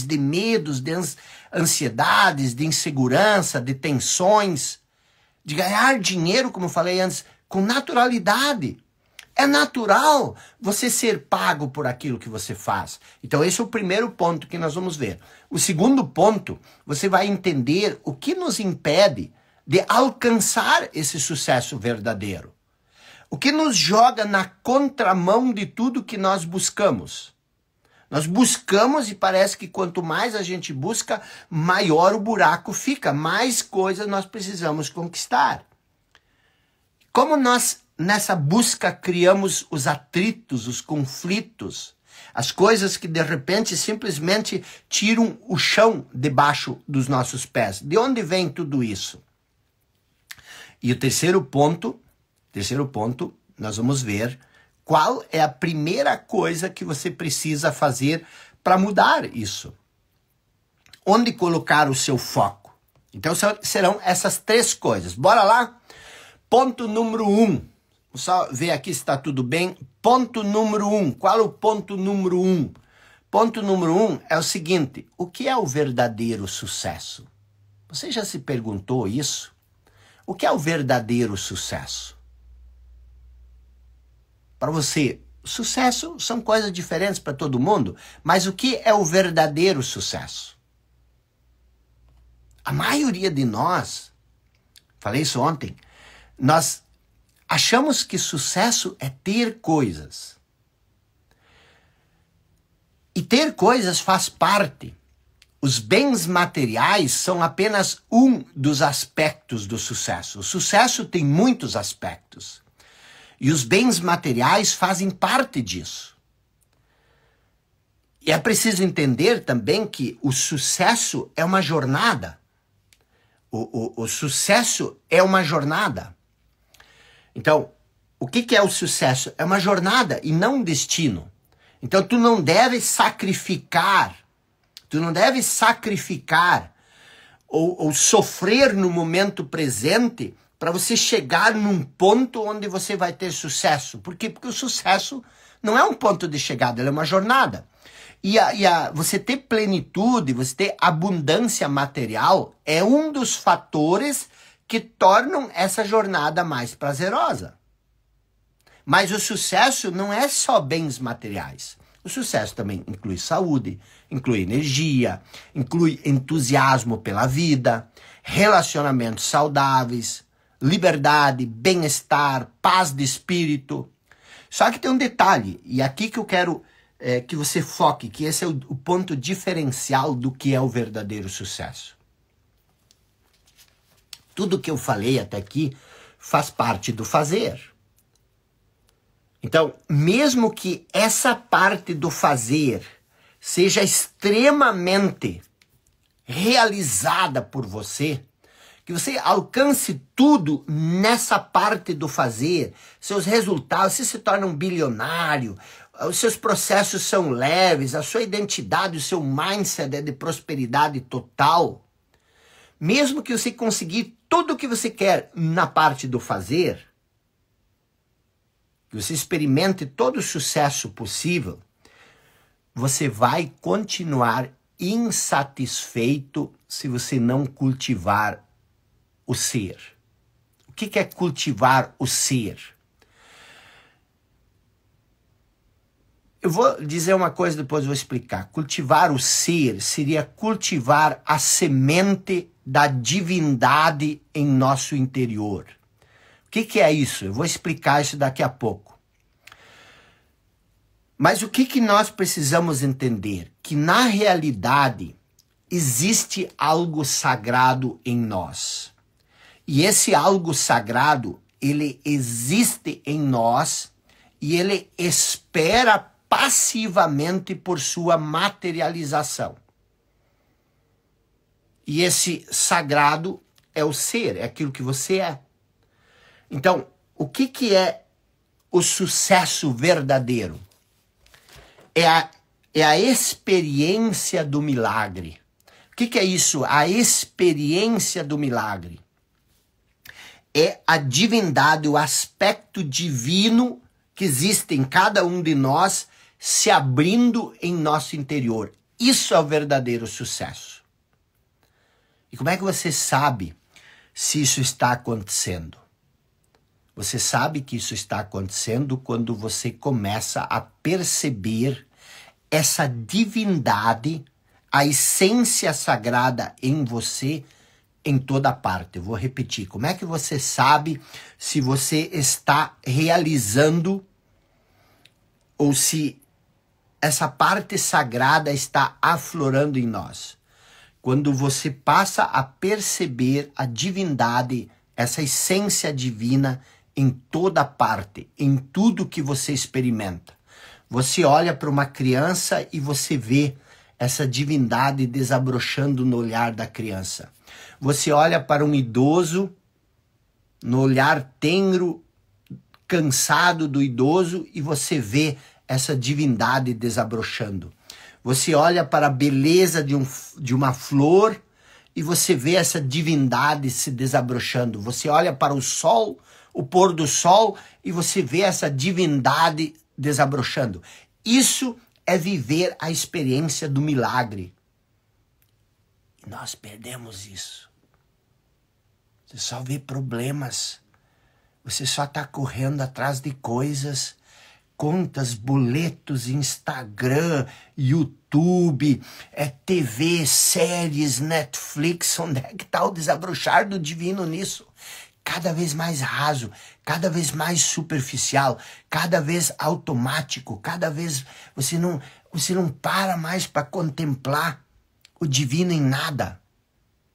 de medos, de ansiedades, de insegurança, de tensões, de ganhar dinheiro, como eu falei antes, com naturalidade. É natural você ser pago por aquilo que você faz. Então esse é o primeiro ponto que nós vamos ver. O segundo ponto, você vai entender o que nos impede de alcançar esse sucesso verdadeiro. O que nos joga na contramão de tudo que nós buscamos. Nós buscamos e parece que quanto mais a gente busca, maior o buraco fica, mais coisas nós precisamos conquistar. Como nós, nessa busca, criamos os atritos, os conflitos, as coisas que de repente simplesmente tiram o chão debaixo dos nossos pés. De onde vem tudo isso? E o terceiro ponto, nós vamos ver qual é a primeira coisa que você precisa fazer para mudar isso. Onde colocar o seu foco? Então serão essas três coisas. Bora lá? Ponto número 1. Vamos só ver aqui se está tudo bem. Ponto número 1. Qual é o ponto número 1? Ponto número 1 é o seguinte. O que é o verdadeiro sucesso? Você já se perguntou isso? O que é o verdadeiro sucesso? Para você, sucesso são coisas diferentes para todo mundo, mas o que é o verdadeiro sucesso? A maioria de nós, falei isso ontem, nós achamos que sucesso é ter coisas. E ter coisas faz parte. Os bens materiais são apenas um dos aspectos do sucesso. O sucesso tem muitos aspectos. E os bens materiais fazem parte disso. E é preciso entender também que o sucesso é uma jornada. O sucesso é uma jornada. Então, o que é o sucesso? É uma jornada e não um destino. Então, tu não deve sacrificar ou sofrer no momento presente para você chegar num ponto onde você vai ter sucesso. Por quê? Porque o sucesso não é um ponto de chegada, ele é uma jornada. Você ter plenitude, você ter abundância material é um dos fatores que tornam essa jornada mais prazerosa. Mas o sucesso não é só bens materiais. O sucesso também inclui saúde, inclui energia, inclui entusiasmo pela vida, relacionamentos saudáveis, liberdade, bem-estar, paz de espírito. Só que tem um detalhe, e aqui que eu quero que você foque, que esse é o ponto diferencial do que é o verdadeiro sucesso. Tudo que eu falei até aqui faz parte do fazer. Então, mesmo que essa parte do fazer seja extremamente realizada por você, que você alcance tudo nessa parte do fazer, seus resultados, você se torna um bilionário, os seus processos são leves, a sua identidade, o seu mindset é de prosperidade total. Mesmo que você conseguir tudo o que você quer na parte do fazer, que você experimente todo o sucesso possível, você vai continuar insatisfeito se você não cultivar o ser. O que é cultivar o ser? Eu vou dizer uma coisa, depois vou explicar. Cultivar o ser seria cultivar a semente da divindade em nosso interior. O que é isso? Eu vou explicar isso daqui a pouco. Mas o que nós precisamos entender? Que na realidade existe algo sagrado em nós. E esse algo sagrado, ele existe em nós e ele espera passivamente por sua materialização. E esse sagrado é o ser, é aquilo que você é. Então, o que é o sucesso verdadeiro? É a experiência do milagre. O que é isso? A experiência do milagre. É a divindade, o aspecto divino que existe em cada um de nós se abrindo em nosso interior. Isso é o verdadeiro sucesso. E como é que você sabe se isso está acontecendo? Você sabe que isso está acontecendo quando você começa a perceber essa divindade, a essência sagrada em você, em toda parte. Eu vou repetir. Como é que você sabe se você está realizando ou se essa parte sagrada está aflorando em nós? Quando você passa a perceber a divindade, essa essência divina em toda parte, em tudo que você experimenta. Você olha para uma criança e você vê essa divindade desabrochando no olhar da criança. Você olha para um idoso, no olhar tenro, cansado do idoso, e você vê essa divindade desabrochando. Você olha para a beleza de uma flor e você vê essa divindade se desabrochando. Você olha para o sol, o pôr do sol, e você vê essa divindade desabrochando. Isso é viver a experiência do milagre. E nós perdemos isso. Você só vê problemas. Você só está correndo atrás de coisas, contas, boletos, Instagram, YouTube, TV, séries, Netflix. Onde é que está o desabrochar do divino nisso? Cada vez mais raso, cada vez mais superficial, cada vez automático, cada vez você não para mais para contemplar o divino em nada.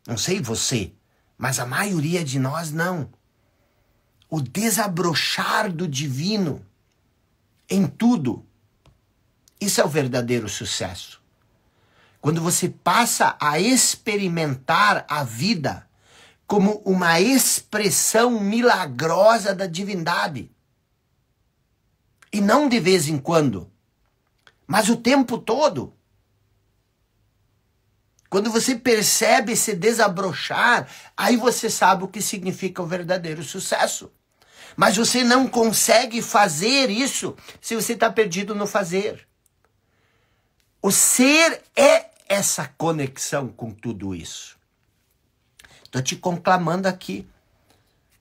Não sei você, mas a maioria de nós não. O desabrochar do divino em tudo, isso é o verdadeiro sucesso. Quando você passa a experimentar a vida como uma expressão milagrosa da divindade. E não de vez em quando, mas o tempo todo. Quando você percebe esse desabrochar, aí você sabe o que significa o verdadeiro sucesso. Mas você não consegue fazer isso se você está perdido no fazer. O ser é essa conexão com tudo isso. Estou te conclamando aqui.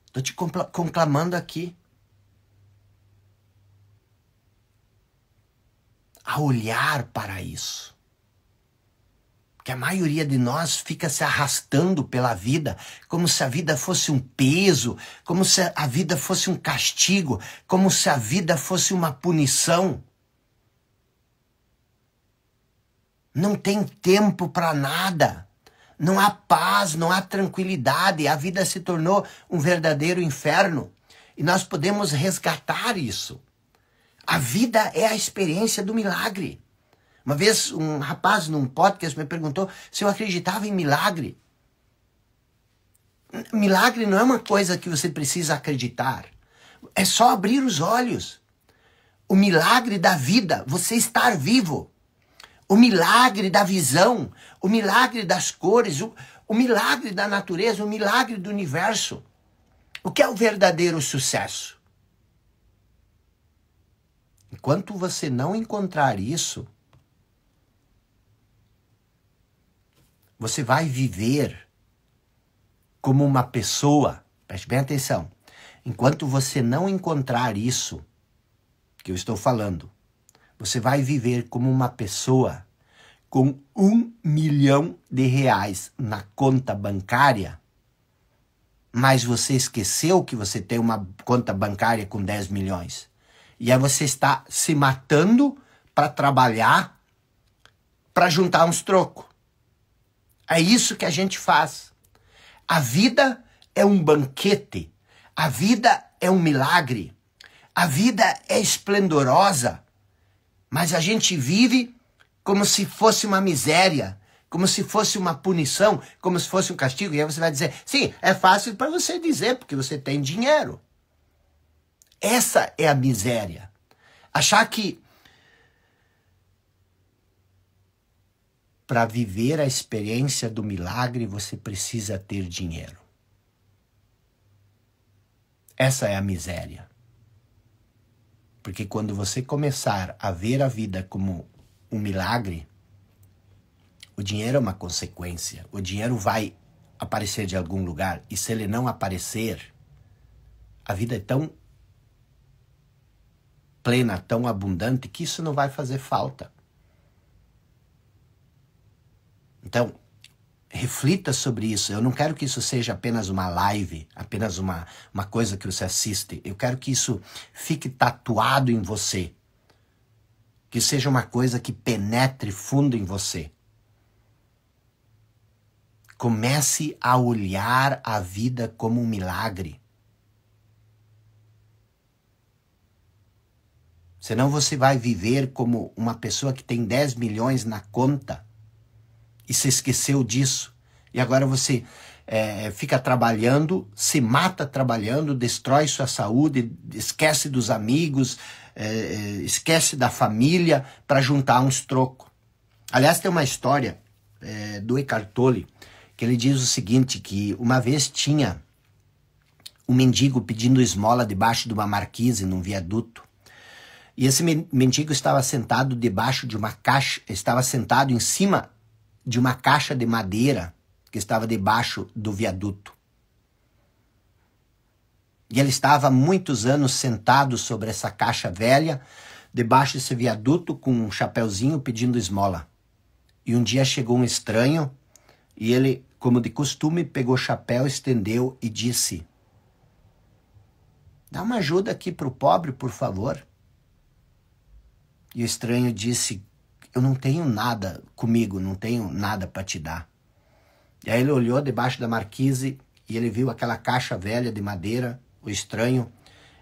Estou te conclamando aqui. A olhar para isso. Porque a maioria de nós fica se arrastando pela vida, como se a vida fosse um peso, como se a vida fosse um castigo, como se a vida fosse uma punição. Não tem tempo para nada. Não há paz, não há tranquilidade. A vida se tornou um verdadeiro inferno. E nós podemos resgatar isso. A vida é a experiência do milagre. Uma vez um rapaz num podcast me perguntou se eu acreditava em milagre. Milagre não é uma coisa que você precisa acreditar. É só abrir os olhos. O milagre da vida, você estar vivo. O milagre da visão, o milagre das cores, o milagre da natureza, o milagre do universo. O que é o verdadeiro sucesso? Enquanto você não encontrar isso, você vai viver como uma pessoa, preste bem atenção, enquanto você não encontrar isso que eu estou falando, você vai viver como uma pessoa com R$1 milhão na conta bancária, mas você esqueceu que você tem uma conta bancária com 10 milhões. E aí você está se matando para trabalhar, para juntar uns trocos. É isso que a gente faz. A vida é um banquete. A vida é um milagre. A vida é esplendorosa. Mas a gente vive como se fosse uma miséria, como se fosse uma punição, como se fosse um castigo. E aí você vai dizer, sim, é fácil para você dizer, porque você tem dinheiro. Essa é a miséria. Achar que para viver a experiência do milagre você precisa ter dinheiro. Essa é a miséria. Porque quando você começar a ver a vida como um milagre, O dinheiro é uma consequência. O dinheiro vai aparecer de algum lugar. E se ele não aparecer, a vida é tão plena, tão abundante, que isso não vai fazer falta. Então, reflita sobre isso. Eu não quero que isso seja apenas uma live, apenas uma coisa que você assiste. Eu quero que isso fique tatuado em você. Que seja uma coisa que penetre fundo em você. Comece a olhar a vida como um milagre. Senão você vai viver como uma pessoa que tem 10 milhões na conta e se esqueceu disso. E agora você fica trabalhando, se mata trabalhando, destrói sua saúde, esquece dos amigos, esquece da família para juntar uns trocos. Aliás, tem uma história do Eckhart Tolle, que ele diz o seguinte, que uma vez tinha um mendigo pedindo esmola debaixo de uma marquise num viaduto. E esse mendigo estava sentado debaixo de uma caixa, estava sentado em cima de uma caixa de madeira que estava debaixo do viaduto. E ele estava há muitos anos sentado sobre essa caixa velha, debaixo desse viaduto, com um chapeuzinho pedindo esmola. E um dia chegou um estranho e ele, como de costume, pegou o chapéu, estendeu e disse: "Dá uma ajuda aqui para o pobre, por favor." E o estranho disse: "Eu não tenho nada comigo, não tenho nada para te dar." E aí ele olhou debaixo da marquise e ele viu aquela caixa velha de madeira, o estranho,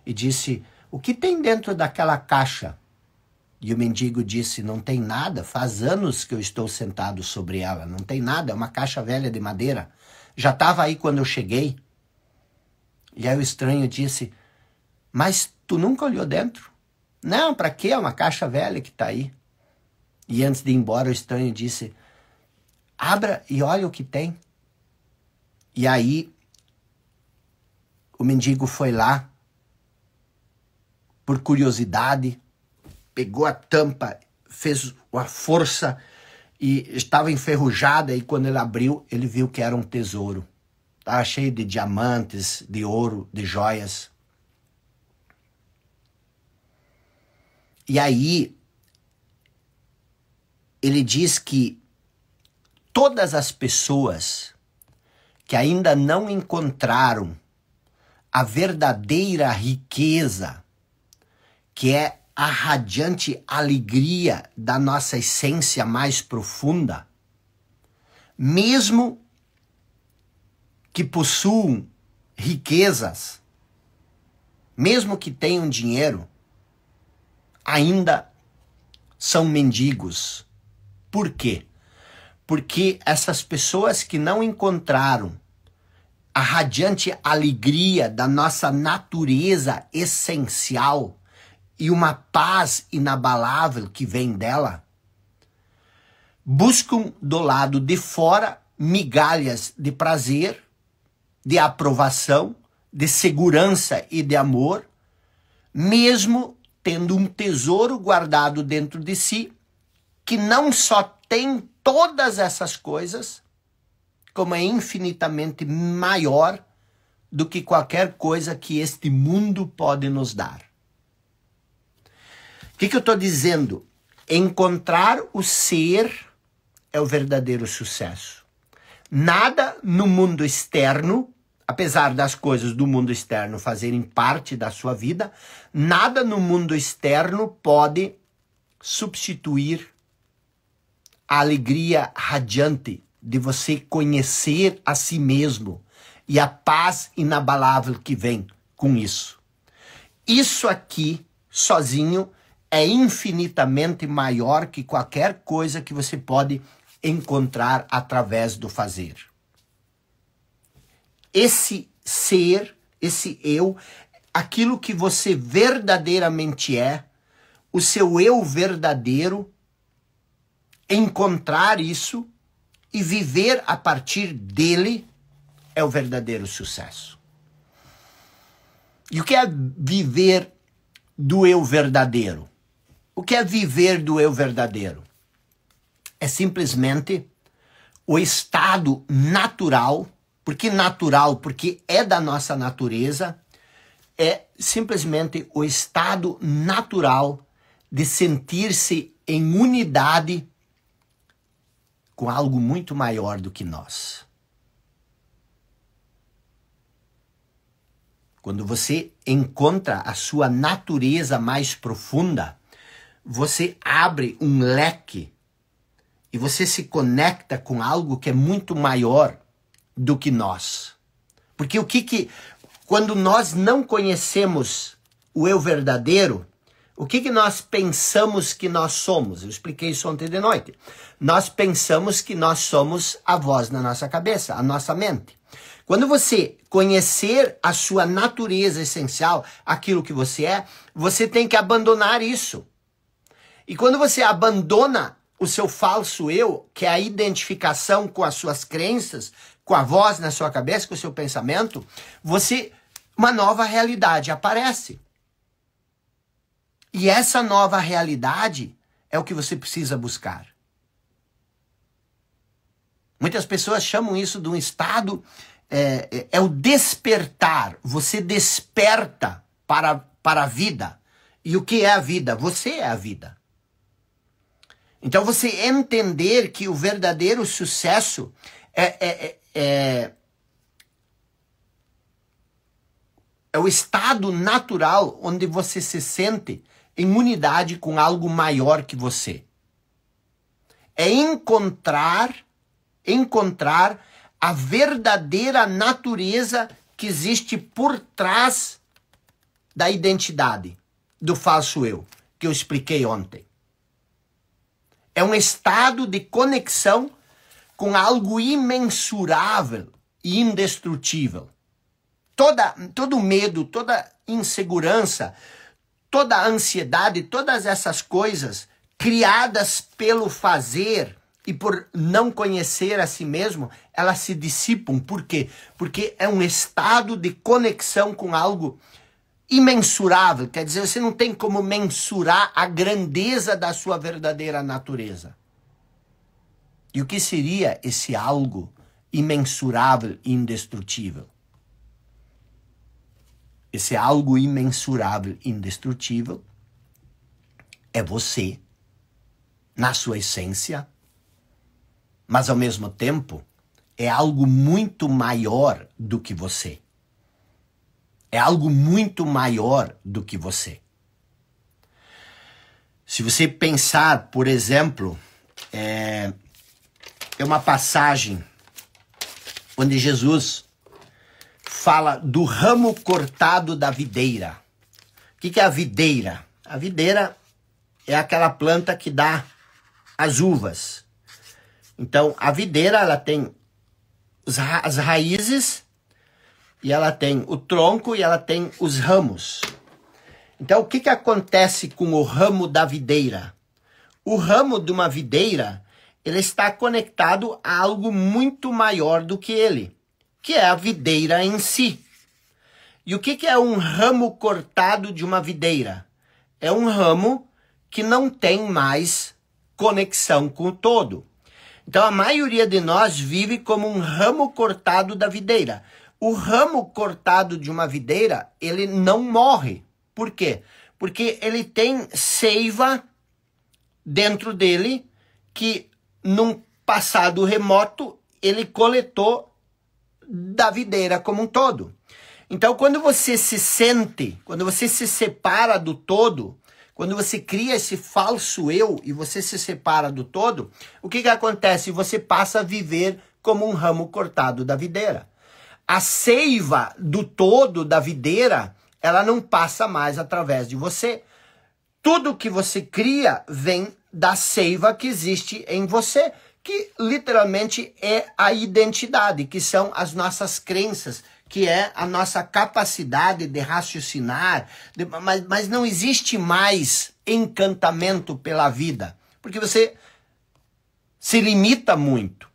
e disse: "O que tem dentro daquela caixa?" E o mendigo disse: "Não tem nada, faz anos que eu estou sentado sobre ela, não tem nada, é uma caixa velha de madeira. Já estava aí quando eu cheguei." E aí o estranho disse: "Mas tu nunca olhou dentro?" "Não, para quê? É uma caixa velha que está aí." E antes de ir embora, o estranho disse: "Abra e olha o que tem." E aí o mendigo foi lá, por curiosidade, pegou a tampa, fez uma força e estava enferrujada, e quando ele abriu, ele viu que era um tesouro. Estava cheio de diamantes, de ouro, de joias. E aí ele diz que todas as pessoas que ainda não encontraram a verdadeira riqueza, que é a radiante alegria da nossa essência mais profunda, mesmo que possuam riquezas, mesmo que tenham dinheiro, ainda são mendigos. Por quê? Porque essas pessoas que não encontraram a radiante alegria da nossa natureza essencial e uma paz inabalável que vem dela, buscam do lado de fora migalhas de prazer, de aprovação, de segurança e de amor, mesmo tendo um tesouro guardado dentro de si, que não só tem todas essas coisas, como é infinitamente maior do que qualquer coisa que este mundo pode nos dar. O que eu estou dizendo? Encontrar o ser é o verdadeiro sucesso. Nada no mundo externo, apesar das coisas do mundo externo fazerem parte da sua vida, nada no mundo externo pode substituir a alegria radiante de você conhecer a si mesmo e a paz inabalável que vem com isso. Isso aqui, sozinho, é infinitamente maior que qualquer coisa que você pode encontrar através do fazer. Esse ser, esse eu, aquilo que você verdadeiramente é, o seu eu verdadeiro, encontrar isso e viver a partir dele é o verdadeiro sucesso. E o que é viver do eu verdadeiro? O que é viver do eu verdadeiro? É simplesmente o estado natural. Por que natural? Porque é da nossa natureza. É simplesmente o estado natural de sentir-se em unidade com algo muito maior do que nós. Quando você encontra a sua natureza mais profunda, você abre um leque e você se conecta com algo que é muito maior do que nós. Porque quando nós não conhecemos o eu verdadeiro, o que nós pensamos que nós somos? Eu expliquei isso ontem de noite. Nós pensamos que nós somos a voz na nossa cabeça, a nossa mente. Quando você conhecer a sua natureza essencial, aquilo que você é, você tem que abandonar isso. E quando você abandona o seu falso eu, que é a identificação com as suas crenças, com a voz na sua cabeça, com o seu pensamento, uma nova realidade aparece. E essa nova realidade é o que você precisa buscar. Muitas pessoas chamam isso de um estado, é o despertar. Você desperta para a vida. E o que é a vida? Você é a vida. Então você entender que o verdadeiro sucesso é o estado natural onde você se sente em unidade com algo maior que você. É encontrar a verdadeira natureza que existe por trás da identidade, do falso eu, que eu expliquei ontem. É um estado de conexão com algo imensurável e indestrutível. Todo medo, toda insegurança, toda ansiedade, todas essas coisas criadas pelo fazer e por não conhecer a si mesmo, elas se dissipam. Por quê? Porque é um estado de conexão com algo imensurável. Quer dizer, você não tem como mensurar a grandeza da sua verdadeira natureza. E o que seria esse algo imensurável e indestrutível? Esse algo imensurável e indestrutível é você, na sua essência, mas ao mesmo tempo é algo muito maior do que você. É algo muito maior do que você. Se você pensar, por exemplo, é uma passagem onde Jesus fala do ramo cortado da videira. O que é a videira? A videira é aquela planta que dá as uvas. Então, a videira, ela tem as raízes, e ela tem o tronco e ela tem os ramos. Então, o que acontece com o ramo da videira? O ramo de uma videira, ele está conectado a algo muito maior do que ele, que é a videira em si. E o que é um ramo cortado de uma videira? É um ramo que não tem mais conexão com o todo. Então, a maioria de nós vive como um ramo cortado da videira. O ramo cortado de uma videira, ele não morre. Por quê? Porque ele tem seiva dentro dele que, num passado remoto, ele coletou da videira como um todo. Então, quando você se separa do todo, quando você cria esse falso eu e você se separa do todo, o que acontece? Você passa a viver como um ramo cortado da videira. A seiva do todo da videira, ela não passa mais através de você. Tudo que você cria vem da seiva que existe em você, que literalmente é a identidade, que são as nossas crenças, que é a nossa capacidade de raciocinar, mas não existe mais encantamento pela vida, porque você se limita muito.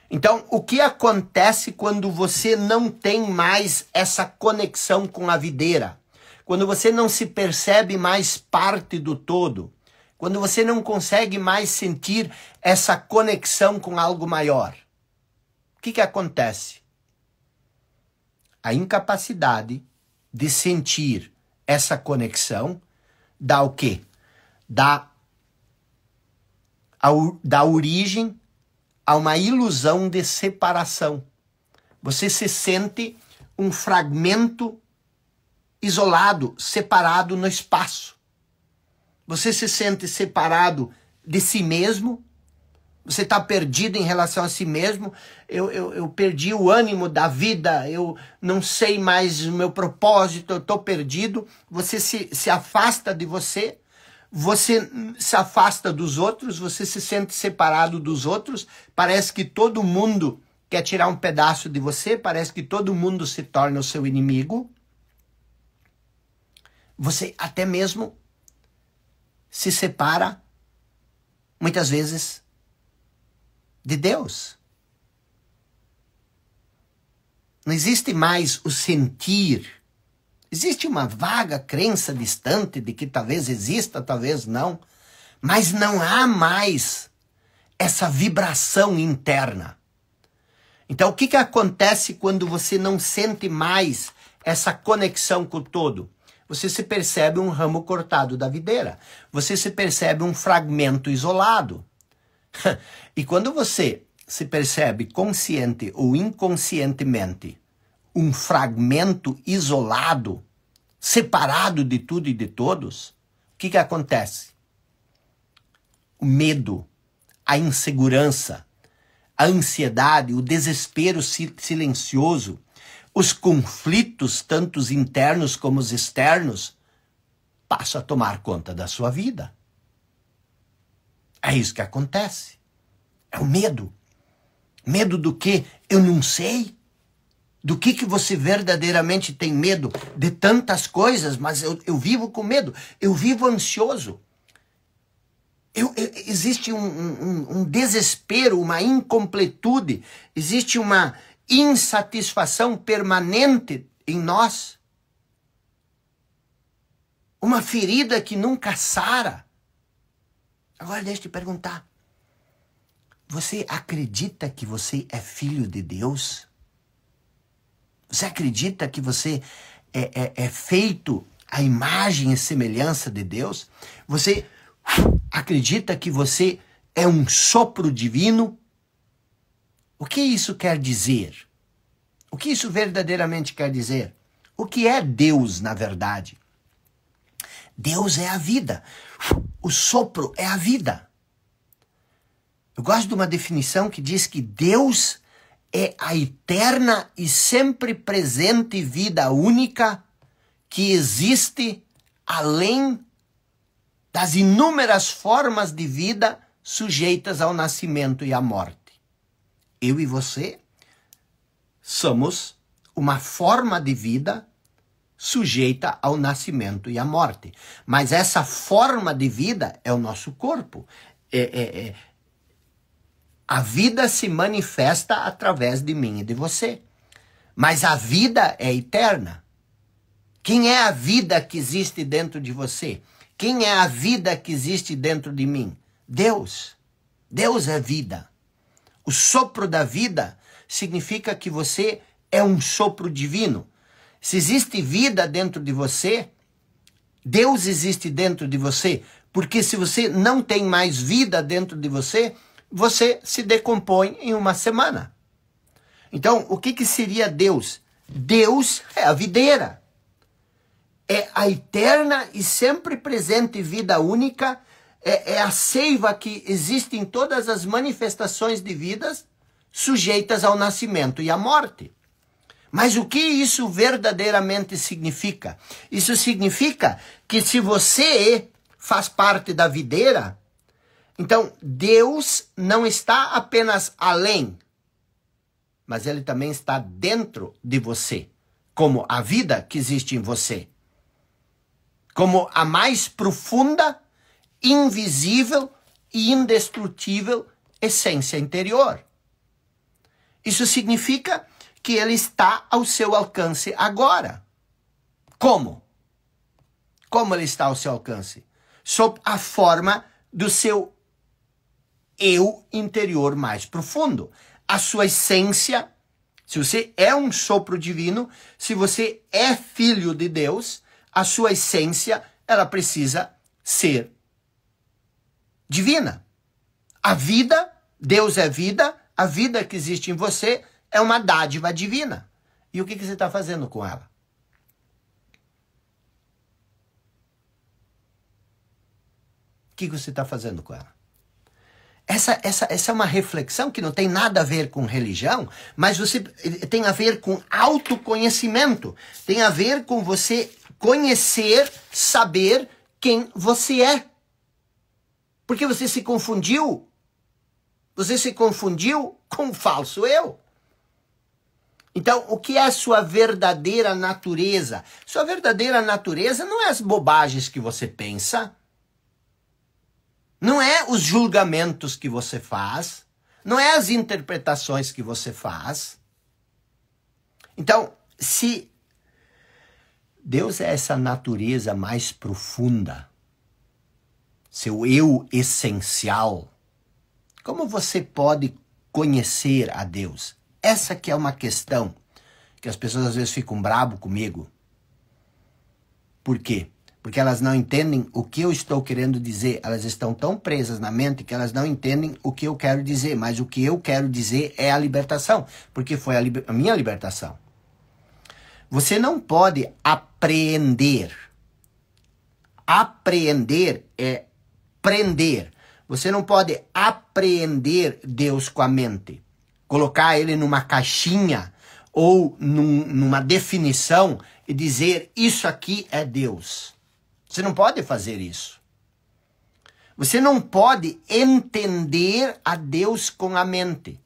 Então, o que acontece quando você não tem mais essa conexão com a videira? Quando você não se percebe mais parte do todo? Quando você não consegue mais sentir essa conexão com algo maior, o que acontece? A incapacidade de sentir essa conexão dá o quê? Dá origem a uma ilusão de separação. Você se sente um fragmento isolado, separado no espaço. Você se sente separado de si mesmo. Você está perdido em relação a si mesmo. Eu perdi o ânimo da vida. Eu não sei mais o meu propósito. Eu estou perdido. Você se afasta de você. Você se afasta dos outros. Você se sente separado dos outros. Parece que todo mundo quer tirar um pedaço de você. Parece que todo mundo se torna o seu inimigo. Você até mesmo se separa, muitas vezes, de Deus. Não existe mais o sentir. Existe uma vaga crença distante de que talvez exista, talvez não. Mas não há mais essa vibração interna. Então, o que acontece quando você não sente mais essa conexão com o todo? Você se percebe um ramo cortado da videira. Você se percebe um fragmento isolado. E quando você se percebe consciente ou inconscientemente um fragmento isolado, separado de tudo e de todos, o que acontece? O medo, a insegurança, a ansiedade, o desespero silencioso, os conflitos, tanto os internos como os externos, passam a tomar conta da sua vida. É isso que acontece. É o medo. Medo do quê? Eu não sei. Do que você verdadeiramente tem medo? De tantas coisas, mas eu vivo com medo. Eu vivo ansioso. Existe um desespero, uma incompletude. Existe uma insatisfação permanente em nós. Uma ferida que nunca sara. Agora deixa eu te perguntar. Você acredita que você é filho de Deus? Você acredita que você é feito à imagem e semelhança de Deus? Você acredita que você é um sopro divino? O que isso quer dizer? O que isso verdadeiramente quer dizer? O que é Deus, na verdade? Deus é a vida. O sopro é a vida. Eu gosto de uma definição que diz que Deus é a eterna e sempre presente vida única que existe além das inúmeras formas de vida sujeitas ao nascimento e à morte. Eu e você somos uma forma de vida sujeita ao nascimento e à morte. Mas essa forma de vida é o nosso corpo. A vida se manifesta através de mim e de você. Mas a vida é eterna. Quem é a vida que existe dentro de você? Quem é a vida que existe dentro de mim? Deus. Deus é vida. O sopro da vida significa que você é um sopro divino. Se existe vida dentro de você, Deus existe dentro de você, porque se você não tem mais vida dentro de você, você se decompõe em uma semana. Então, o que seria Deus? Deus é a videira. É a eterna e sempre presente vida única. É a seiva que existe em todas as manifestações de vidas sujeitas ao nascimento e à morte. Mas o que isso verdadeiramente significa? Isso significa que se você faz parte da videira, então Deus não está apenas além, mas Ele também está dentro de você, como a vida que existe em você, como a mais profunda, invisível e indestrutível essência interior. Isso significa que Ele está ao seu alcance agora. Como? Como Ele está ao seu alcance? sob a forma do seu eu interior mais profundo. A sua essência, se você é um sopro divino, se você é filho de Deus, a sua essência, ela precisa ser divina. A vida, Deus é vida, a vida que existe em você é uma dádiva divina. E o que você está fazendo com ela? O que você está fazendo com ela? Essa é uma reflexão que não tem nada a ver com religião, mas você tem a ver com autoconhecimento. Tem a ver com você conhecer, saber quem você é. Porque você se confundiu. Você se confundiu com o falso eu. Então, o que é a sua verdadeira natureza? Sua verdadeira natureza não é as bobagens que você pensa. Não é os julgamentos que você faz. Não é as interpretações que você faz. Então, se Deus é essa natureza mais profunda, seu eu essencial, como você pode conhecer a Deus? Essa que é uma questão que as pessoas às vezes ficam bravo comigo. Por quê? Porque elas não entendem o que eu estou querendo dizer. Elas estão tão presas na mente que elas não entendem o que eu quero dizer. Mas o que eu quero dizer é a libertação. Porque foi a minha libertação. Você não pode apreender. Apreender é prender. Você não pode apreender Deus com a mente. Colocar ele numa caixinha ou numa definição e dizer isso aqui é Deus. Você não pode fazer isso. Você não pode entender a Deus com a mente.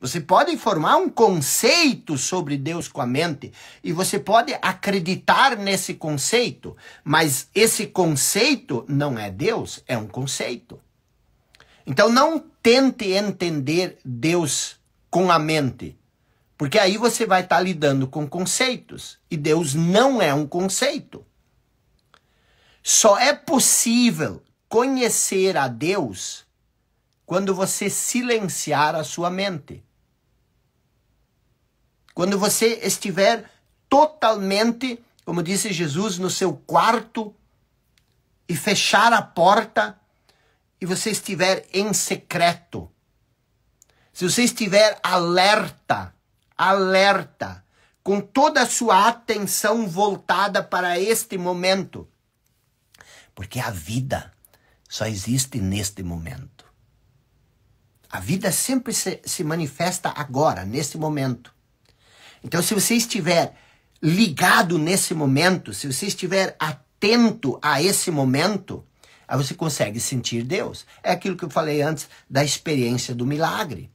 Você pode formar um conceito sobre Deus com a mente e você pode acreditar nesse conceito, mas esse conceito não é Deus, é um conceito. Então não tente entender Deus com a mente, porque aí você vai estar lidando com conceitos e Deus não é um conceito. Só é possível conhecer a Deus quando você silenciar a sua mente. Quando você estiver totalmente, como disse Jesus, no seu quarto e fechar a porta e você estiver em secreto. Se você estiver alerta, com toda a sua atenção voltada para este momento. Porque a vida só existe neste momento. A vida sempre se manifesta agora, nesse momento. Então, se você estiver ligado nesse momento, se você estiver atento a esse momento, aí você consegue sentir Deus. É aquilo que eu falei antes da experiência do milagre.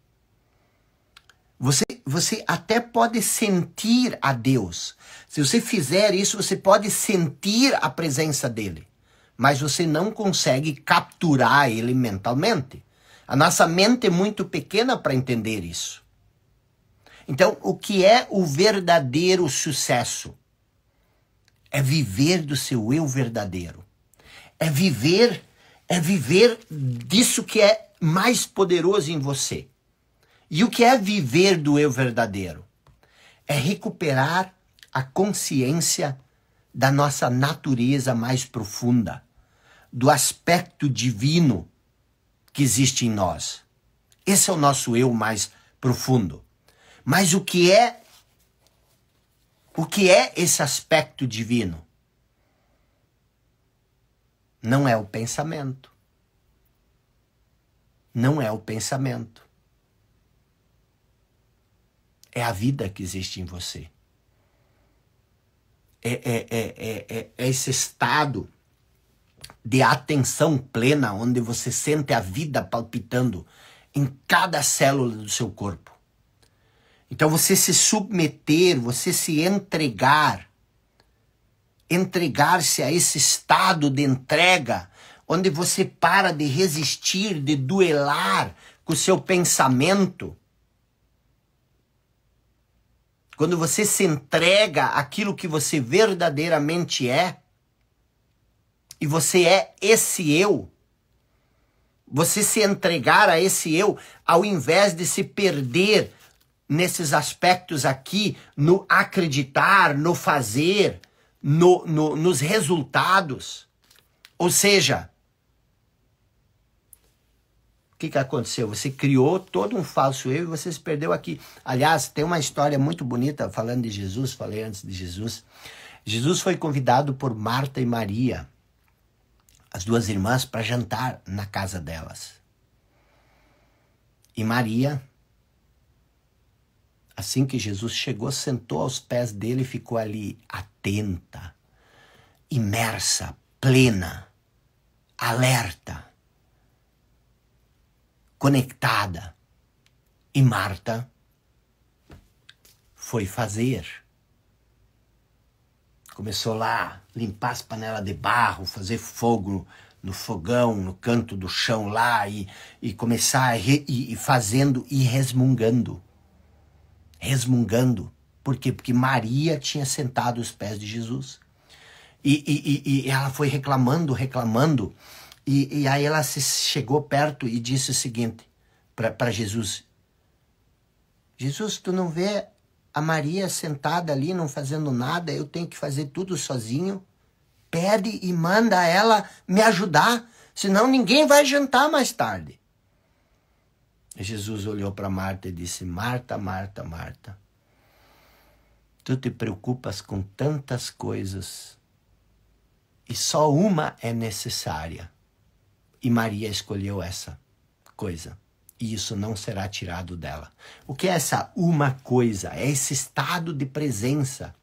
Você até pode sentir a Deus. Se você fizer isso, você pode sentir a presença dele. Mas você não consegue capturar ele mentalmente. A nossa mente é muito pequena para entender isso. Então, o que é o verdadeiro sucesso? É viver do seu eu verdadeiro. É viver disso que é mais poderoso em você. E o que é viver do eu verdadeiro? É recuperar a consciência da nossa natureza mais profunda, do aspecto divino que existe em nós. Esse é o nosso eu mais profundo. Mas o que é esse aspecto divino? Não é o pensamento. Não é o pensamento. É a vida que existe em você. É esse estado de atenção plena, onde você sente a vida palpitando em cada célula do seu corpo. Então você se submeter, você se entregar-se a esse estado de entrega, onde você para de resistir, de duelar com o seu pensamento. Quando você se entrega àquilo que você verdadeiramente é, e você é esse eu, você se entregar a esse eu, ao invés de se perder nesses aspectos aqui, no acreditar, no fazer, nos resultados. Ou seja, o que aconteceu? Você criou todo um falso eu e você se perdeu aqui. Aliás, tem uma história muito bonita falando de Jesus, falei antes de Jesus. Jesus foi convidado por Marta e Maria, as duas irmãs, para jantar na casa delas. E Maria, assim que Jesus chegou, sentou aos pés dele e ficou ali atenta, imersa, plena, alerta, conectada. E Marta foi fazer. Começou lá, limpar as panelas de barro, fazer fogo no fogão, no canto do chão lá, e começar e fazendo e resmungando. Resmungando. Por quê? Porque Maria tinha sentado aos pés de Jesus. E ela foi reclamando. E aí ela chegou perto e disse o seguinte para Jesus. Jesus, tu não vê a Maria sentada ali, não fazendo nada, eu tenho que fazer tudo sozinho? Pede e manda ela me ajudar, senão ninguém vai jantar mais tarde. E Jesus olhou para Marta e disse, Marta, Marta, Marta, tu te preocupas com tantas coisas e só uma é necessária. E Maria escolheu essa coisa. E isso não será tirado dela. O que é essa uma coisa? É esse estado de presença.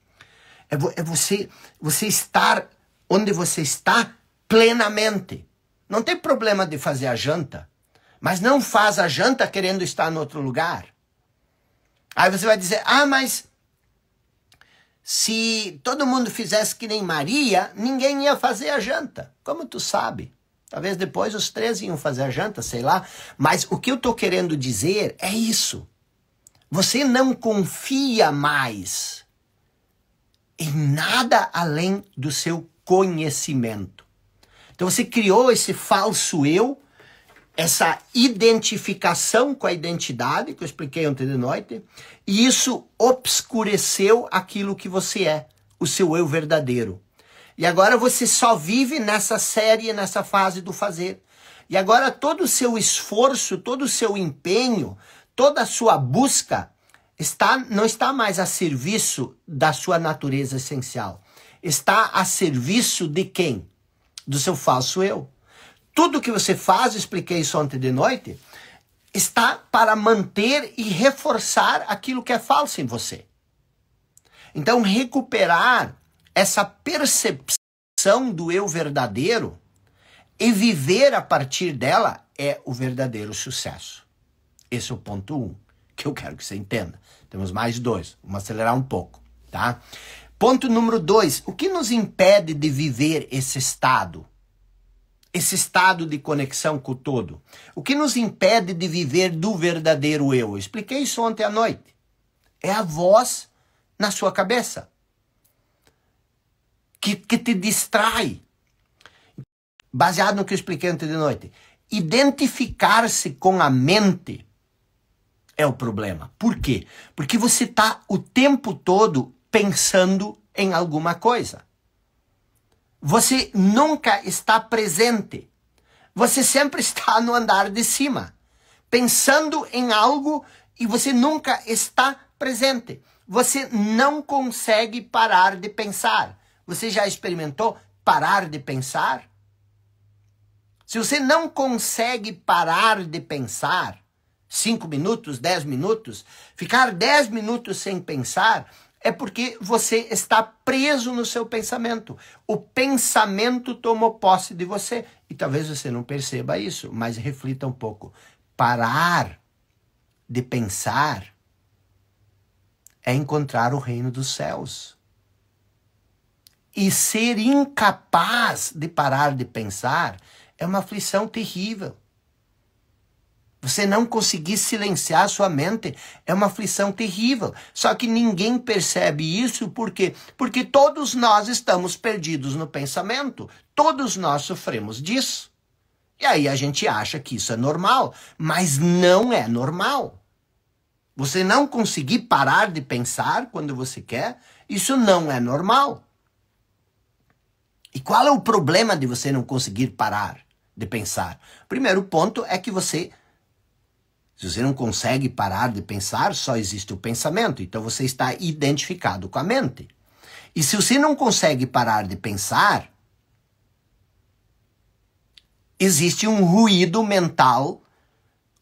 É você estar onde você está plenamente. Não tem problema de fazer a janta, mas não faz a janta querendo estar em outro lugar. Aí você vai dizer, mas se todo mundo fizesse que nem Maria, ninguém ia fazer a janta. Como tu sabe? Talvez depois os 3 iam fazer a janta, sei lá. Mas o que eu estou querendo dizer é isso. Você não confia mais em nada além do seu conhecimento. Então você criou esse falso eu, essa identificação com a identidade, que eu expliquei ontem de noite, e isso obscureceu aquilo que você é, o seu eu verdadeiro. E agora você só vive nessa série, nessa fase do fazer. E agora todo o seu esforço, todo o seu empenho, toda a sua busca não está mais a serviço da sua natureza essencial. Está a serviço de quem? Do seu falso eu. Tudo que você faz, expliquei isso ontem de noite, está para manter e reforçar aquilo que é falso em você. Então, recuperar essa percepção do eu verdadeiro e viver a partir dela é o verdadeiro sucesso. Esse é o ponto 1, que eu quero que você entenda. Temos mais 2, vamos acelerar um pouco, tá? Ponto número 2, o que nos impede de viver esse estado de conexão com o todo? O que nos impede de viver do verdadeiro eu? Eu expliquei isso ontem à noite. É a voz na sua cabeça que te distrai. Baseado no que eu expliquei ontem de noite. Identificar-se com a mente é o problema. Por quê? Porque você está o tempo todo pensando em alguma coisa. Você nunca está presente. Você sempre está no andar de cima, pensando em algo e você nunca está presente. Você não consegue parar de pensar. Você já experimentou parar de pensar? Se você não consegue parar de pensar, 5 minutos, 10 minutos, ficar 10 minutos sem pensar, é porque você está preso no seu pensamento. O pensamento tomou posse de você. E talvez você não perceba isso, mas reflita um pouco. Parar de pensar é encontrar o reino dos céus. E ser incapaz de parar de pensar é uma aflição terrível. Você não conseguir silenciar a sua mente é uma aflição terrível. Só que ninguém percebe isso por quê? Porque todos nós estamos perdidos no pensamento. Todos nós sofremos disso. E aí a gente acha que isso é normal, mas não é normal. Você não conseguir parar de pensar quando você quer, isso não é normal. E qual é o problema de você não conseguir parar de pensar? O primeiro ponto é que se você não consegue parar de pensar, só existe o pensamento. Então você está identificado com a mente. E se você não consegue parar de pensar, existe um ruído mental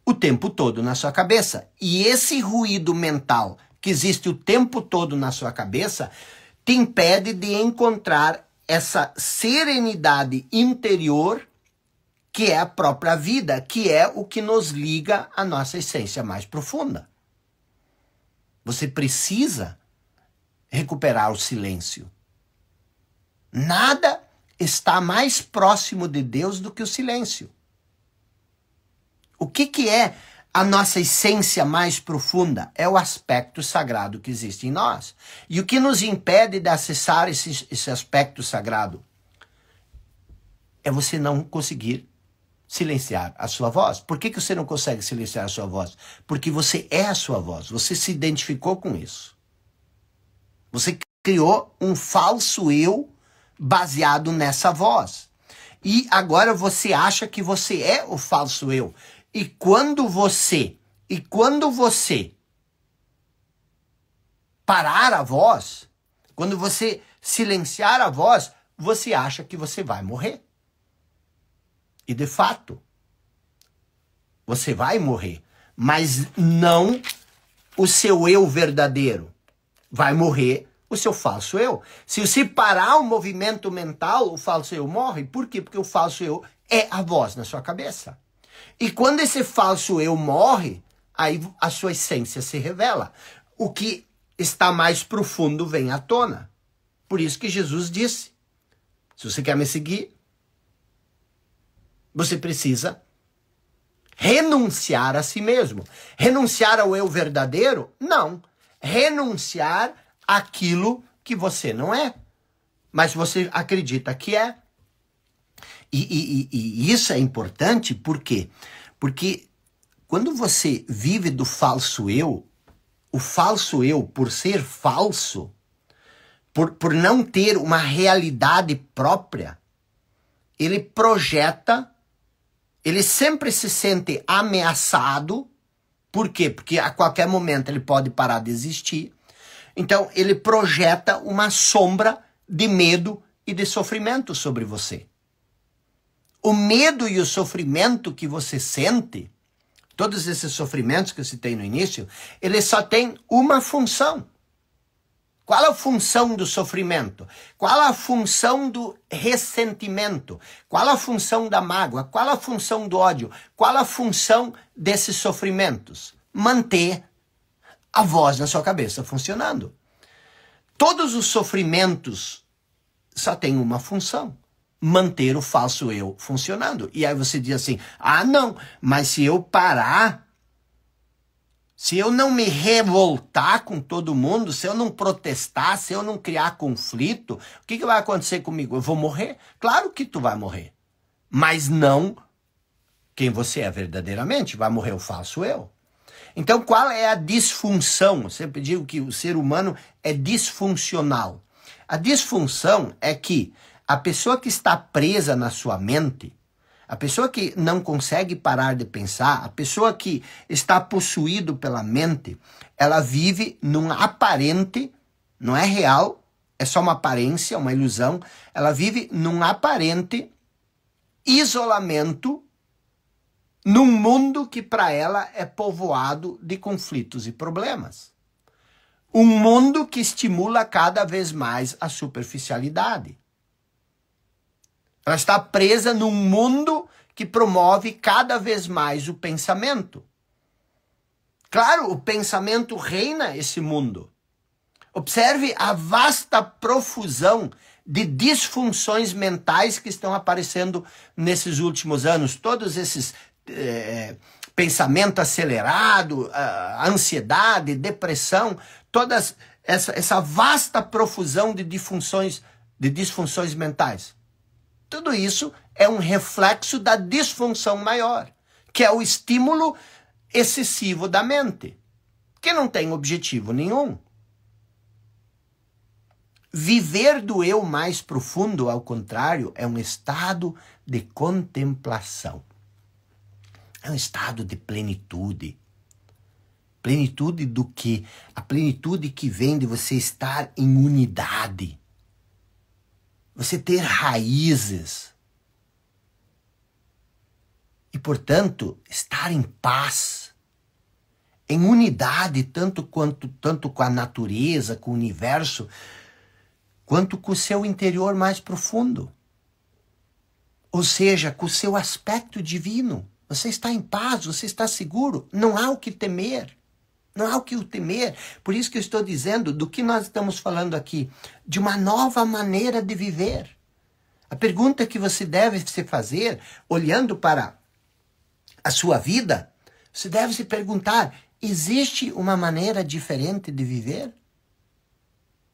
o tempo todo na sua cabeça. E esse ruído mental que existe o tempo todo na sua cabeça te impede de encontrar essa serenidade interior que é a própria vida, que é o que nos liga à nossa essência mais profunda. Você precisa recuperar o silêncio. Nada está mais próximo de Deus do que o silêncio. O que é a nossa essência mais profunda? É o aspecto sagrado que existe em nós. E o que nos impede de acessar esse aspecto sagrado? É você não conseguir silenciar a sua voz. Por que você não consegue silenciar a sua voz? Porque você é a sua voz. Você se identificou com isso. Você criou um falso eu baseado nessa voz. E agora você acha que você é o falso eu. E quando você parar a voz, quando você silenciar a voz, você acha que você vai morrer. E de fato, você vai morrer. Mas não o seu eu verdadeiro. Vai morrer o seu falso eu. Se você parar o movimento mental, o falso eu morre. Por quê? Porque o falso eu é a voz na sua cabeça. E quando esse falso eu morre, aí a sua essência se revela. O que está mais profundo vem à tona. Por isso que Jesus disse, se você quer me seguir, você precisa renunciar a si mesmo. Renunciar ao eu verdadeiro? Não. Renunciar àquilo que você não é, mas você acredita que é. E isso é importante, por quê? Porque quando você vive do falso eu, o falso eu, por ser falso, por não ter uma realidade própria, ele projeta, ele sempre se sente ameaçado. Por quê? Porque a qualquer momento ele pode parar de existir. Então ele projeta uma sombra de medo e de sofrimento sobre você. O medo e o sofrimento que você sente, todos esses sofrimentos que eu citei no início, eles só têm uma função. Qual a função do sofrimento? Qual a função do ressentimento? Qual a função da mágoa? Qual a função do ódio? Qual a função desses sofrimentos? Manter a voz na sua cabeça funcionando. Todos os sofrimentos só têm uma função: manter o falso eu funcionando. E aí você diz assim, não, mas se eu parar, se eu não me revoltar com todo mundo, se eu não protestar, se eu não criar conflito, o que vai acontecer comigo? Eu vou morrer? Claro que tu vai morrer. Mas não quem você é verdadeiramente. Vai morrer o falso eu. Então, qual é a disfunção? Eu sempre digo que o ser humano é disfuncional. A disfunção é que a pessoa que está presa na sua mente, a pessoa que não consegue parar de pensar, a pessoa que está possuído pela mente, ela vive num aparente, não é real, é só uma aparência, uma ilusão, ela vive num aparente isolamento num mundo que para ela é povoado de conflitos e problemas. Um mundo que estimula cada vez mais a superficialidade. Ela está presa num mundo que promove cada vez mais o pensamento. Claro, o pensamento reina esse mundo. Observe a vasta profusão de disfunções mentais que estão aparecendo nesses últimos anos. Todos esses pensamento acelerado, ansiedade, depressão, toda essa vasta profusão de disfunções mentais. Tudo isso é um reflexo da disfunção maior, que é o estímulo excessivo da mente, que não tem objetivo nenhum. Viver do eu mais profundo, ao contrário, é um estado de contemplação. É um estado de plenitude. Plenitude do quê? A plenitude que vem de você estar em unidade. Você ter raízes. E, portanto, estar em paz. Em unidade, tanto com a natureza, com o universo, quanto com o seu interior mais profundo. Ou seja, com o seu aspecto divino. Você está em paz, você está seguro, não há o que temer. Não há o que temer. Por isso que eu estou dizendo do que nós estamos falando aqui, de uma nova maneira de viver. A pergunta que você deve se fazer, olhando para a sua vida, você deve se perguntar, existe uma maneira diferente de viver?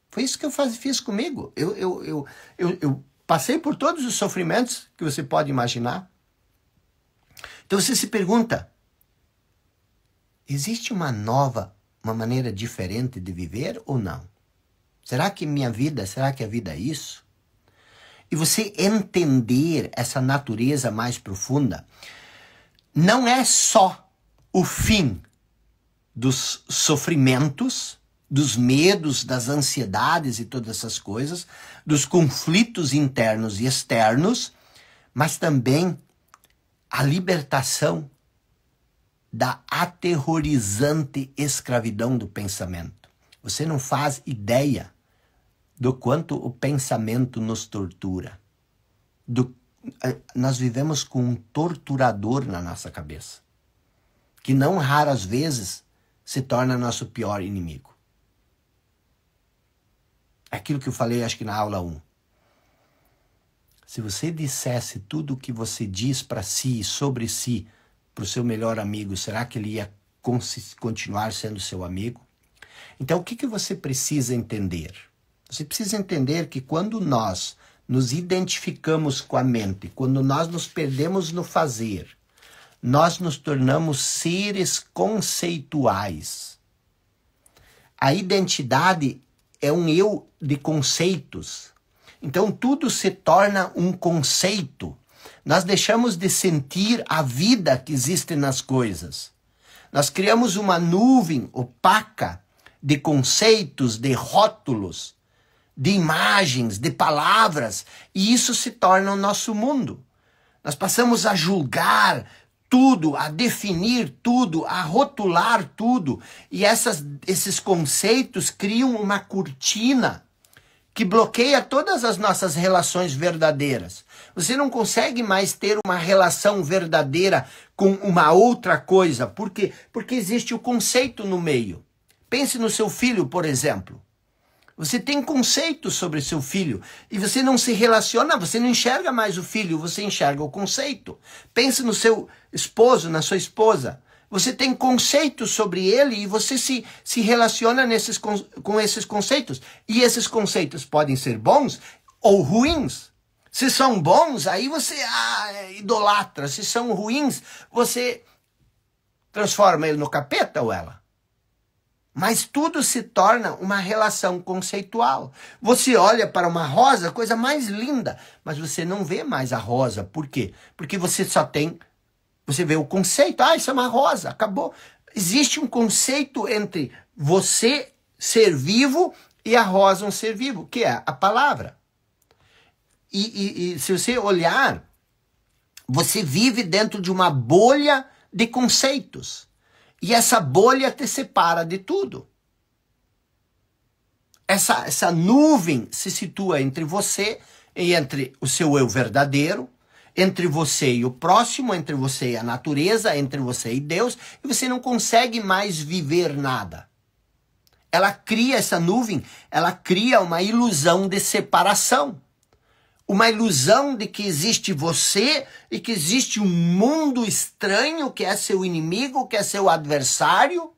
Foi isso que eu fiz comigo. Eu passei por todos os sofrimentos que você pode imaginar. Então você se pergunta, existe uma maneira diferente de viver ou não? Será que a vida é isso? E você entender essa natureza mais profunda, não é só o fim dos sofrimentos, dos medos, das ansiedades e todas essas coisas, dos conflitos internos e externos, mas também a libertação da aterrorizante escravidão do pensamento. Você não faz ideia do quanto o pensamento nos tortura. Nós vivemos com um torturador na nossa cabeça, que não raras vezes se torna nosso pior inimigo. Aquilo que eu falei, acho que na aula 1. Se você dissesse tudo o que você diz para si, sobre si, para o seu melhor amigo, será que ele ia continuar sendo seu amigo? Então, o que você precisa entender? Você precisa entender que quando nós nos identificamos com a mente, quando nós nos perdemos no fazer, nós nos tornamos seres conceituais. A identidade é um eu de conceitos. Então tudo se torna um conceito. Nós deixamos de sentir a vida que existe nas coisas. Nós criamos uma nuvem opaca de conceitos, de rótulos, de imagens, de palavras, e isso se torna o nosso mundo. Nós passamos a julgar tudo, a definir tudo, a rotular tudo, e esses conceitos criam uma cortina que bloqueia todas as nossas relações verdadeiras. Você não consegue mais ter uma relação verdadeira com uma outra coisa. Por quê? Porque existe o conceito no meio. Pense no seu filho, por exemplo. Você tem conceitos sobre seu filho e você não se relaciona, você não enxerga mais o filho, você enxerga o conceito. Pense no seu esposo, na sua esposa. Você tem conceitos sobre ele e você se relaciona com esses conceitos. E esses conceitos podem ser bons ou ruins. Se são bons, aí você idolatra. Se são ruins, você transforma ele no capeta ou ela. Mas tudo se torna uma relação conceitual. Você olha para uma rosa, coisa mais linda, mas você não vê mais a rosa. Por quê? Porque você vê o conceito. Isso é uma rosa, acabou. Existe um conceito entre você ser vivo e a rosa um ser vivo, que é a palavra. E se você olhar, você vive dentro de uma bolha de conceitos. E essa bolha te separa de tudo. Essa nuvem se situa entre você e entre o seu eu verdadeiro, entre você e o próximo, entre você e a natureza, entre você e Deus, e você não consegue mais viver nada. Essa nuvem, ela cria uma ilusão de separação. uma ilusão de que existe você e que existe um mundo estranho que é seu inimigo, que é seu adversário,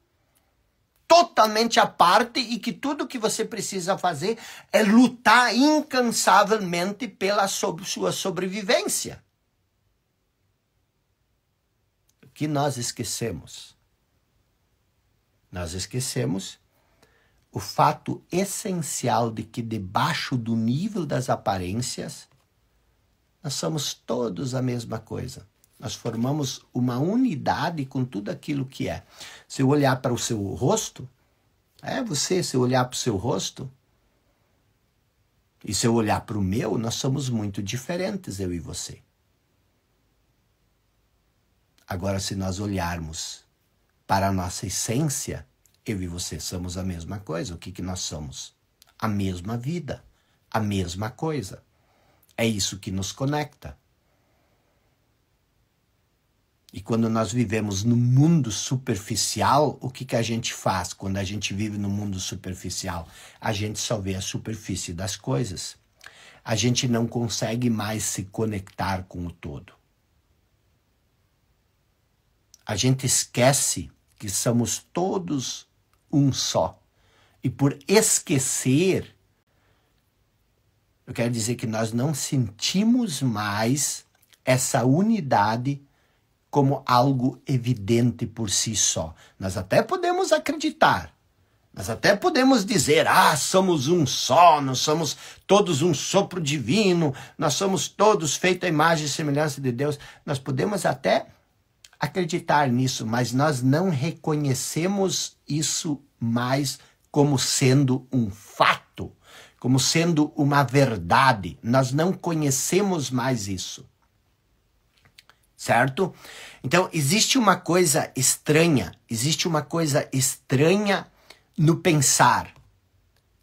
totalmente à parte, e que tudo que você precisa fazer é lutar incansavelmente pela sua sobrevivência. O que nós esquecemos? Nós esquecemos o fato essencial de que debaixo do nível das aparências, nós somos todos a mesma coisa. Nós formamos uma unidade com tudo aquilo que é. Se eu olhar para o seu rosto, se eu olhar para o seu rosto, e se eu olhar para o meu, nós somos muito diferentes, eu e você. Agora, se nós olharmos para a nossa essência, eu e você somos a mesma coisa. O que nós somos? A mesma vida, a mesma coisa. É isso que nos conecta. E quando nós vivemos no mundo superficial, o que a gente faz quando a gente vive no mundo superficial? A gente só vê a superfície das coisas. A gente não consegue mais se conectar com o todo. A gente esquece que somos todos um só. E por esquecer, eu quero dizer que nós não sentimos mais essa unidade como algo evidente por si só. Nós até podemos acreditar, nós até podemos dizer, somos um só, nós somos todos um sopro divino, nós somos todos feitos à imagem e semelhança de Deus. Nós podemos até acreditar nisso, mas nós não reconhecemos isso mais como sendo um fato, como sendo uma verdade. Nós não conhecemos mais isso. Certo? Então, existe uma coisa estranha no pensar,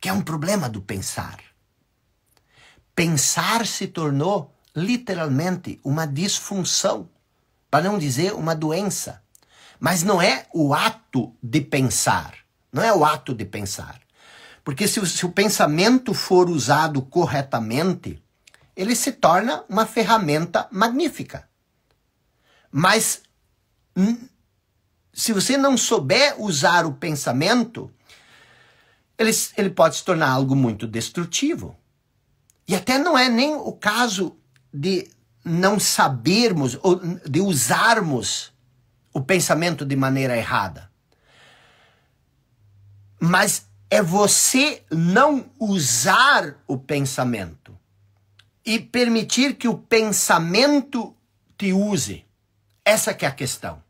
que é um problema do pensar. Pensar se tornou literalmente uma disfunção, para não dizer uma doença. Mas não é o ato de pensar, não é o ato de pensar. Porque se o pensamento for usado corretamente, ele se torna uma ferramenta magnífica. Mas se você não souber usar o pensamento, ele pode se tornar algo muito destrutivo. E até não é nem o caso de não sabermos ou de usarmos o pensamento de maneira errada. Mas é você não usar o pensamento e permitir que o pensamento te use. Essa que é a questão.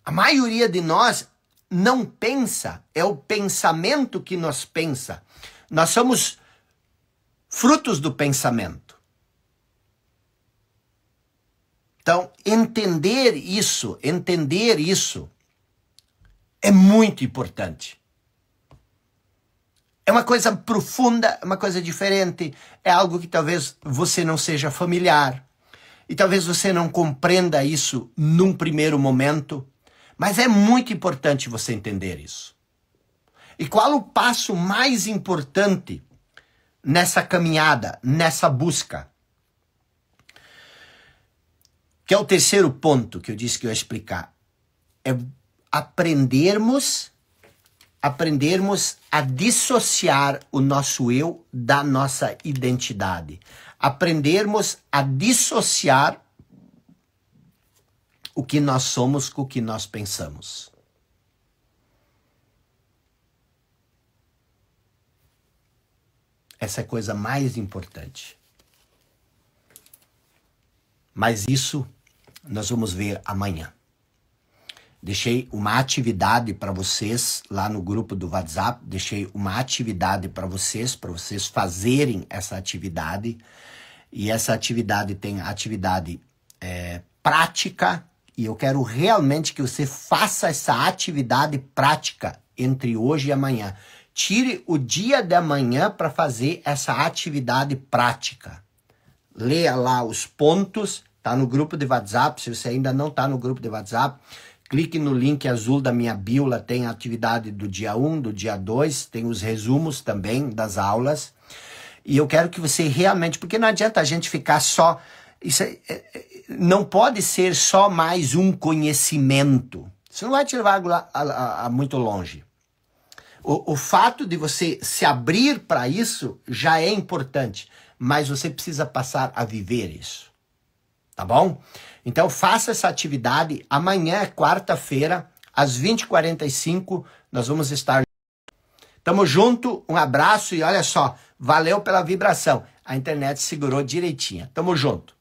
A maioria de nós não pensa, é o pensamento que nos pensa. Nós somos frutos do pensamento. Então, entender isso é muito importante. É uma coisa profunda, é uma coisa diferente, é algo que talvez você não seja familiar. E talvez você não compreenda isso num primeiro momento, mas é muito importante você entender isso. E qual o passo mais importante nessa caminhada, nessa busca? Que é o terceiro ponto que eu disse que eu ia explicar. É aprendermos a dissociar o nosso eu da nossa identidade. Aprendermos a dissociar o que nós somos com o que nós pensamos. Essa é a coisa mais importante. Mas isso nós vamos ver amanhã. Deixei uma atividade para vocês lá no grupo do WhatsApp. Deixei uma atividade para vocês fazerem essa atividade. E essa atividade tem atividade prática. E eu quero realmente que você faça essa atividade prática entre hoje e amanhã. Tire o dia de amanhã para fazer essa atividade prática. Leia lá os pontos. Está no grupo de WhatsApp. Se você ainda não está no grupo de WhatsApp, clique no link azul da minha bio, lá tem a atividade do dia 1, do dia 2, tem os resumos também das aulas. E eu quero que você realmente, porque não adianta a gente ficar só, não pode ser só mais um conhecimento. Isso não vai te levar a muito longe. O fato de você se abrir para isso já é importante, mas você precisa passar a viver isso. Tá bom? Então faça essa atividade. Amanhã é quarta-feira, às 20h45, nós vamos estar. Tamo junto, um abraço e olha só, valeu pela vibração. A internet segurou direitinho. Tamo junto.